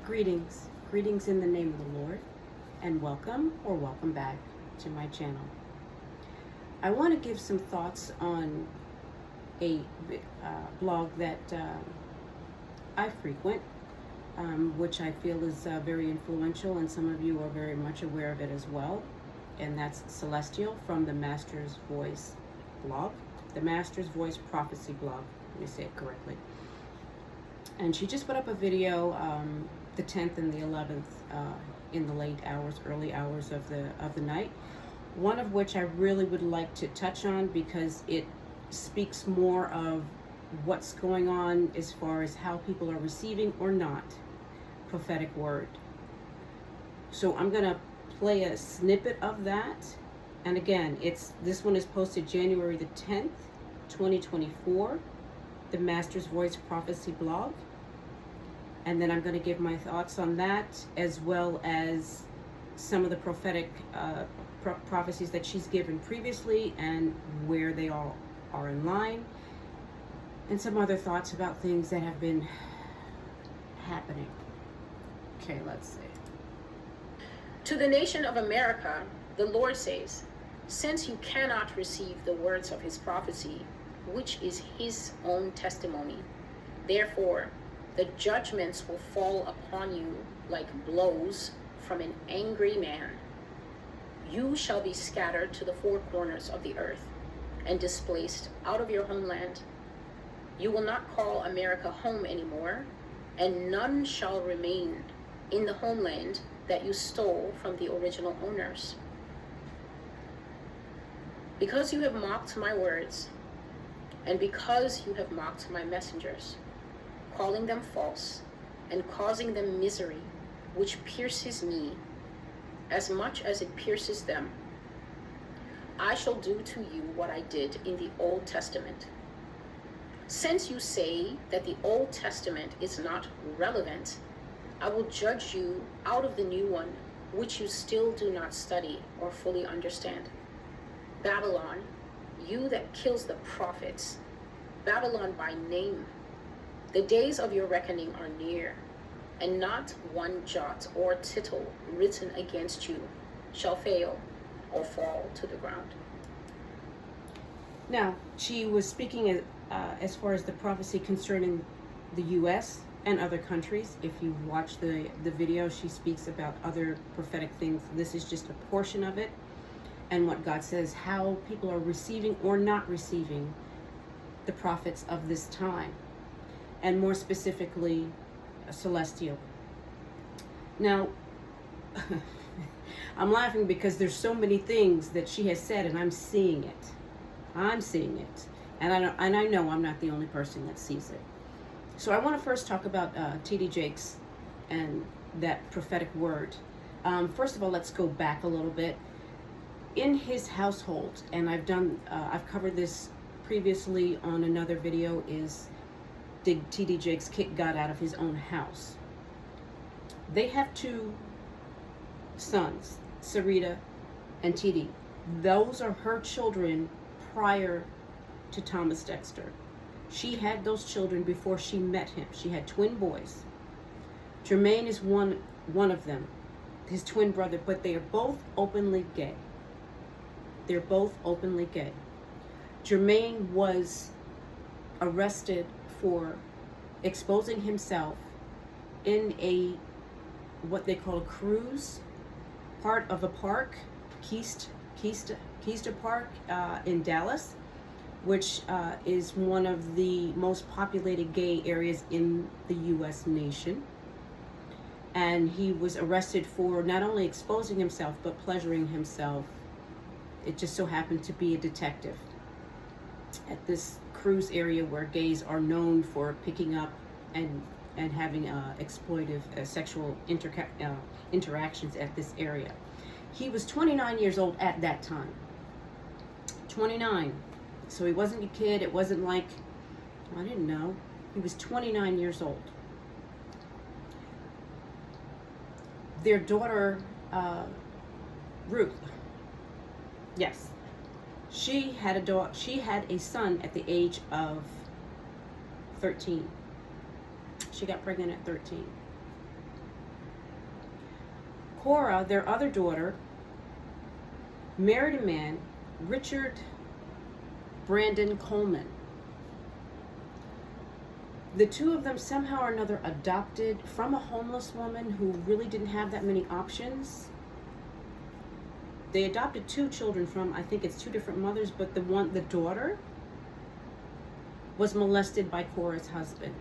Greetings in the name of the Lord, and welcome or welcome back to my channel. I want to give some thoughts on a blog that I frequent, which I feel is very influential, and some of you are very much aware of it as well, and that's Celestial from the Master's Voice blog, the Master's Voice Prophecy blog, let me say it correctly. And she just put up a video the 10th and the 11th in the late hours, early hours of the night. One of which I really would like to touch on because it speaks more of what's going on as far as how people are receiving or not prophetic word. So I'm gonna play a snippet of that. And again, this one is posted January the 10th, 2024, the Master's Voice Prophecy blog. And then I'm going to give my thoughts on that, as well as some of the prophetic prophecies that she's given previously and where they all are in line, and some other thoughts about things that have been happening. Okay, let's see. To the nation of America, the Lord says, since you cannot receive the words of his prophecy, which is his own testimony, therefore the judgments will fall upon you like blows from an angry man. You shall be scattered to the four corners of the earth and displaced out of your homeland. You will not call America home anymore, and none shall remain in the homeland that you stole from the original owners. Because you have mocked my words, and because you have mocked my messengers, calling them false and causing them misery, which pierces me as much as it pierces them, I shall do to you what I did in the Old Testament. Since you say that the Old Testament is not relevant, I will judge you out of the new one, which you still do not study or fully understand. Babylon, you that kills the prophets, Babylon by name, the days of your reckoning are near, and not one jot or tittle written against you shall fail or fall to the ground. Now, she was speaking as far as the prophecy concerning the U.S. and other countries. If you watch the video, she speaks about other prophetic things. This is just a portion of it, and what God says, how people are receiving or not receiving the prophets of this time, and more specifically, Celestial. Now, I'm laughing because there's so many things that she has said, and I'm seeing it. And I know I'm not the only person that sees it. So I want to first talk about T.D. Jakes and that prophetic word. First of all, let's go back a little bit. In his household, and I've covered this previously on another video, is did T.D. Jakes kick God out of his own house? They have two sons, Sarita and T.D. Those are her children prior to Thomas Dexter. She had those children before she met him. She had twin boys. Jermaine is one of them, his twin brother, but they are both openly gay. They're both openly gay. Jermaine was arrested for exposing himself in what they call a cruise, part of a park, Keista Park in Dallas, which is one of the most populated gay areas in the U.S. nation. And he was arrested for not only exposing himself, but pleasuring himself. It just so happened to be a detective at this cruise area where gays are known for picking up and having exploitive sexual interactions at this area. He was 29 years old at that time. 29. So he wasn't a kid. It wasn't like, I didn't know. He was 29 years old. Their daughter, Ruth, yes, she had a son at the age of 13. She got pregnant at 13. Cora, their other daughter, married a man, Richard Brandon Coleman. The two of them somehow or another adopted from a homeless woman who really didn't have that many options. They adopted two children from, I think it's two different mothers, but the daughter was molested by Cora's husband.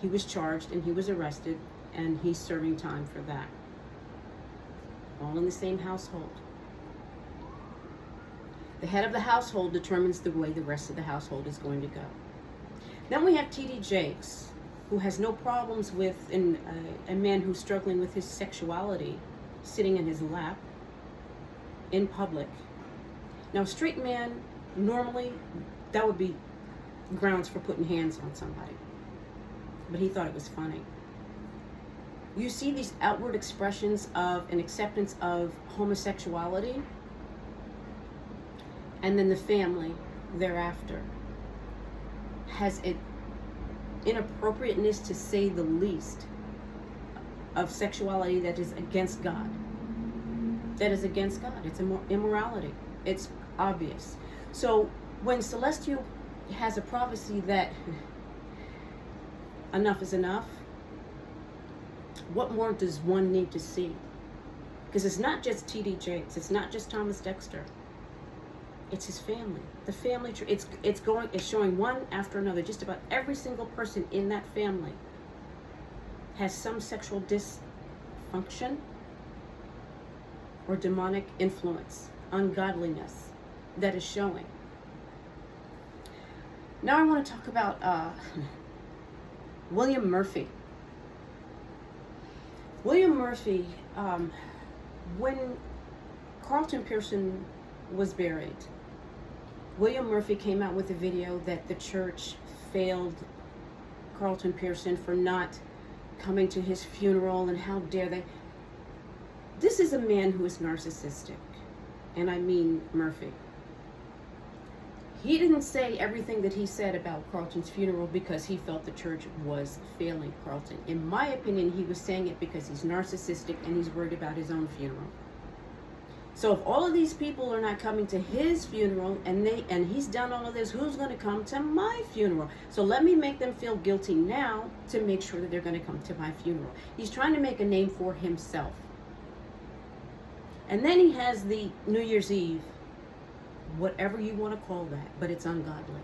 He was charged and he was arrested, and he's serving time for that. All in the same household. The head of the household determines the way the rest of the household is going to go. Then we have T.D. Jakes, who has no problems with a man who's struggling with his sexuality sitting in his lap in public. Now, a straight man, normally, that would be grounds for putting hands on somebody. But he thought it was funny. You see these outward expressions of an acceptance of homosexuality, and then the family thereafter has an inappropriateness, to say the least, of sexuality that is against God. That is against God. It's immorality. It's obvious. So when Celestial has a prophecy that enough is enough, what more does one need to see? Because it's not just T.D. Jakes. It's not just Thomas Dexter. It's his family. The family tree. It's showing one after another. Just about every single person in that family has some sexual dysfunction or demonic influence, ungodliness that is showing. Now I want to talk about William Murphy. William Murphy, when Carlton Pearson was buried, William Murphy came out with a video that the church failed Carlton Pearson for not coming to his funeral, and how dare they. This is a man who is narcissistic, and I mean Murphy. He didn't say everything that he said about Carlton's funeral because he felt the church was failing Carlton. In my opinion, he was saying it because he's narcissistic and he's worried about his own funeral. So if all of these people are not coming to his funeral, and he's done all of this, who's going to come to my funeral? So let me make them feel guilty now to make sure that they're going to come to my funeral. He's trying to make a name for himself. And then he has the New Year's Eve, whatever you want to call that, but it's ungodly.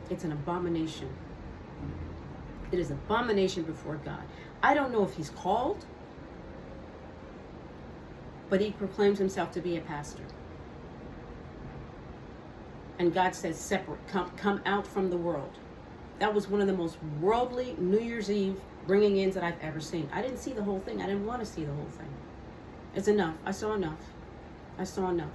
It's an abomination. It is an abomination before God. I don't know if he's called, but he proclaims himself to be a pastor. And God says, separate, come out from the world. That was one of the most worldly New Year's Eve bringing ins that I've ever seen. I didn't see the whole thing. I didn't want to see the whole thing. It's enough. I saw enough. I saw enough.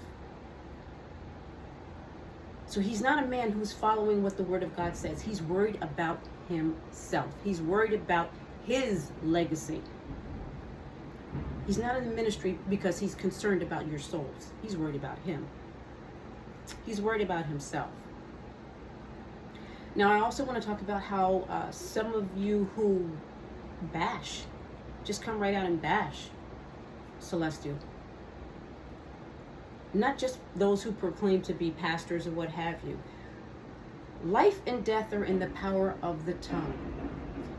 So he's not a man who's following what the Word of God says. He's worried about himself. He's worried about his legacy. He's not in the ministry because he's concerned about your souls. He's worried about him. He's worried about himself. Now, I also want to talk about how some of you who bash, just come right out and bash Celestial. Not just those who proclaim to be pastors or what have you. Life and death are in the power of the tongue.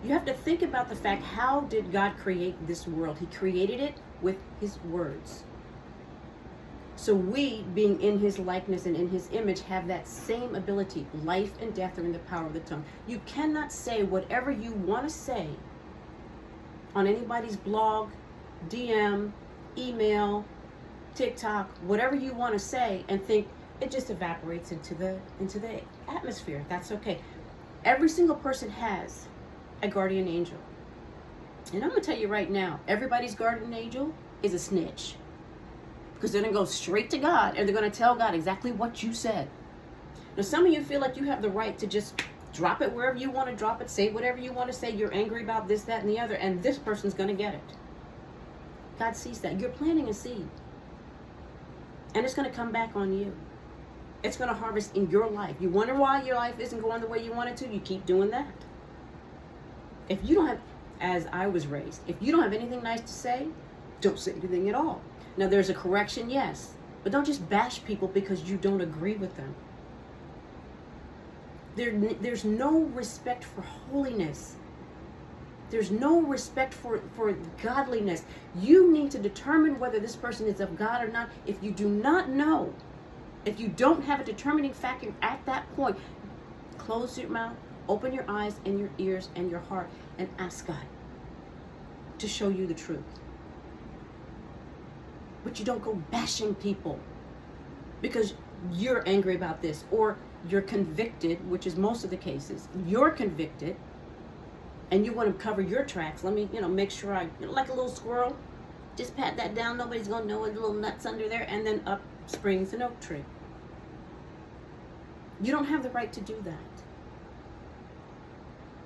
You have to think about the fact, how did God create this world? He created it with his words. So we, being in his likeness and in his image, have that same ability. Life and death are in the power of the tongue. You cannot say whatever you want to say on anybody's blog, DM, email, TikTok, whatever you want to say, and think it just evaporates into the atmosphere. That's okay. Every single person has a guardian angel. And I'm going to tell you right now, everybody's guardian angel is a snitch. Because they're going to go straight to God, and they're going to tell God exactly what you said. Now, some of you feel like you have the right to just drop it wherever you want to drop it, say whatever you want to say, you're angry about this, that, and the other, and this person's going to get it. God sees that. You're planting a seed. And it's going to come back on you. It's going to harvest in your life. You wonder why your life isn't going the way you want it to? You keep doing that. If you don't have, as I was raised, if you don't have anything nice to say, don't say anything at all. Now, there's a correction, yes, but don't just bash people because you don't agree with them. There's no respect for holiness. There's no respect for godliness. You need to determine whether this person is of God or not. If you do not know, if you don't have a determining factor at that point, close your mouth, open your eyes and your ears and your heart, and ask God to show you the truth. But you don't go bashing people because you're angry about this, or you're convicted, which is most of the cases. You're convicted and you want to cover your tracks. Let me, make sure like a little squirrel, just pat that down. Nobody's going to know a little nuts under there. And then up springs an oak tree. You don't have the right to do that.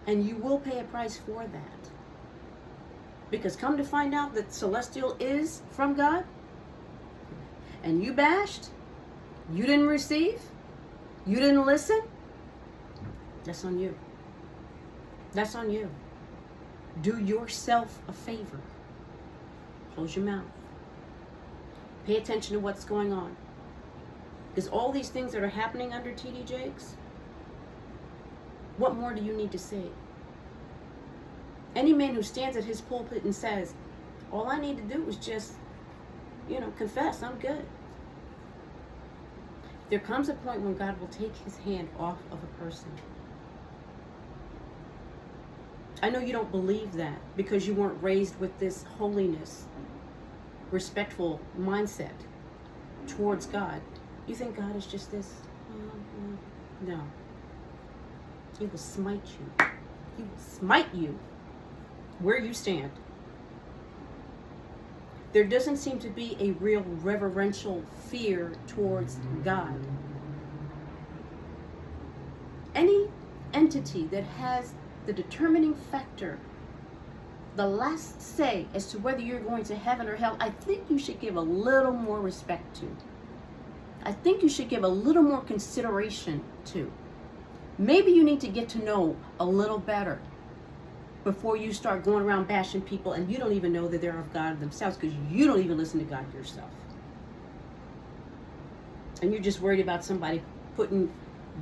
And you will pay a price for that. Because come to find out that Celestial is from God, and you bashed, you didn't receive, you didn't listen, that's on you. That's on you. Do yourself a favor. Close your mouth. Pay attention to what's going on. Because all these things that are happening under T.D. Jakes, what more do you need to say? Any man who stands at his pulpit and says, all I need to do is just, confess, I'm good. There comes a point when God will take his hand off of a person. I know you don't believe that because you weren't raised with this holiness, respectful mindset towards God. You think God is just this? No. He will smite you. He will smite you where you stand. There doesn't seem to be a real reverential fear towards God. Any entity that has the determining factor, the last say as to whether you're going to heaven or hell, I think you should give a little more respect to. I think you should give a little more consideration to. Maybe you need to get to know a little better before you start going around bashing people and you don't even know that they're of God themselves because you don't even listen to God yourself. And you're just worried about somebody putting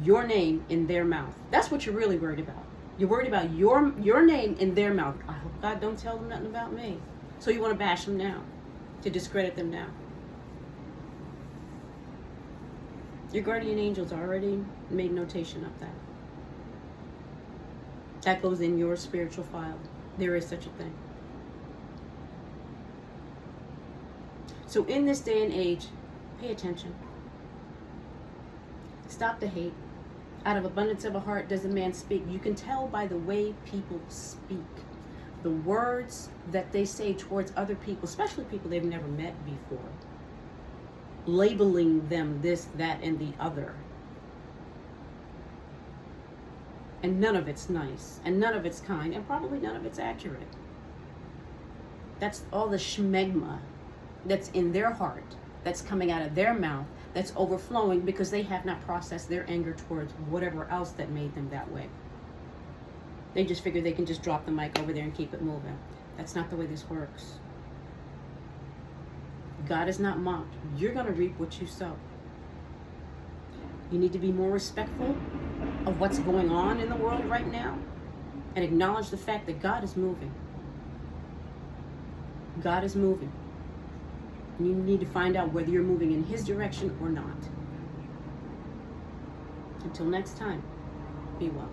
your name in their mouth. That's what you're really worried about. You're worried about your name in their mouth. I hope God don't tell them nothing about me. So you want to bash them now, to discredit them now. Your guardian angels already made notation of that. That goes in your spiritual file. There is such a thing. So in this day and age, pay attention. Stop the hate. Out of abundance of a heart does a man speak. You can tell by the way people speak. The words that they say towards other people, especially people they've never met before. Labeling them this, that, and the other. And none of it's nice. And none of it's kind. And probably none of it's accurate. That's all the schmegma that's in their heart, that's coming out of their mouth, that's overflowing because they have not processed their anger towards whatever else that made them that way. They just figure they can just drop the mic over there and keep it moving. That's not the way this works. God is not mocked. You're going to reap what you sow. You need to be more respectful of what's going on in the world right now and acknowledge the fact that God is moving. God is moving. And you need to find out whether you're moving in his direction or not. Until next time, be well.